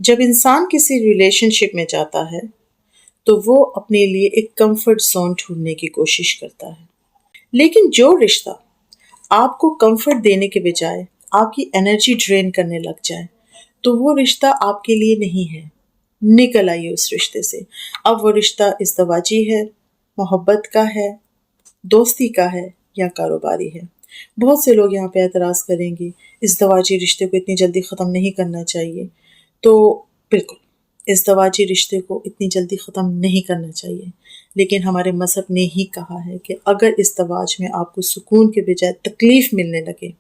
جب انسان کسی ریلیشن شپ میں جاتا ہے تو وہ اپنے لیے ایک کمفرٹ زون ڈھونڈنے کی کوشش کرتا ہے، لیکن جو رشتہ آپ کو کمفرٹ دینے کے بجائے آپ کی انرجی ڈرین کرنے لگ جائے تو وہ رشتہ آپ کے لیے نہیں ہے۔ نکل آئیے اس رشتے سے۔ اب وہ رشتہ ازدواجی ہے، محبت کا ہے، دوستی کا ہے یا کاروباری ہے۔ بہت سے لوگ یہاں پہ اعتراض کریں گے ازدواجی رشتے کو اتنی جلدی ختم نہیں کرنا چاہیے، تو بالکل ازدواجی رشتے کو اتنی جلدی ختم نہیں کرنا چاہیے، لیکن ہمارے مذہب نے ہی کہا ہے کہ اگر ازدواج میں آپ کو سکون کے بجائے تکلیف ملنے لگے،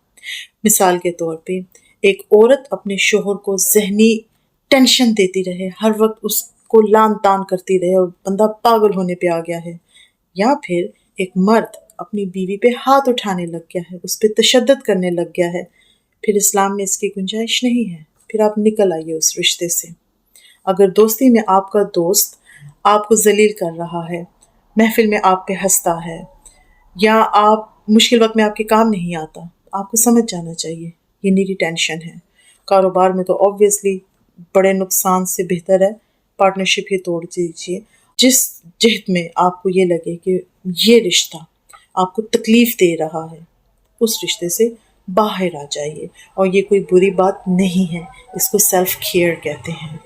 مثال کے طور پہ ایک عورت اپنے شوہر کو ذہنی ٹینشن دیتی رہے، ہر وقت اس کو لان تان کرتی رہے اور بندہ پاگل ہونے پہ آ گیا ہے، یا پھر ایک مرد اپنی بیوی پہ ہاتھ اٹھانے لگ گیا ہے، اس پہ تشدد کرنے لگ گیا ہے، پھر اسلام میں اس کی گنجائش نہیں ہے، پھر آپ نکل آئیے اس رشتے سے۔ اگر دوستی میں آپ کا دوست آپ کو ذلیل کر رہا ہے، محفل میں آپ پہ ہنستا ہے، یا آپ مشکل وقت میں آپ کے کام نہیں آتا، آپ کو سمجھ جانا چاہیے یہ نیری ٹینشن ہے۔ کاروبار میں تو آبویسلی بڑے نقصان سے بہتر ہے پارٹنرشپ ہی توڑ دیجیے۔ جس جہت میں آپ کو یہ لگے کہ یہ رشتہ آپ کو تکلیف دے رہا ہے، اس رشتے سے باہر آ جائیے، اور یہ کوئی بری بات نہیں ہے، اس کو سیلف کیئر کہتے ہیں۔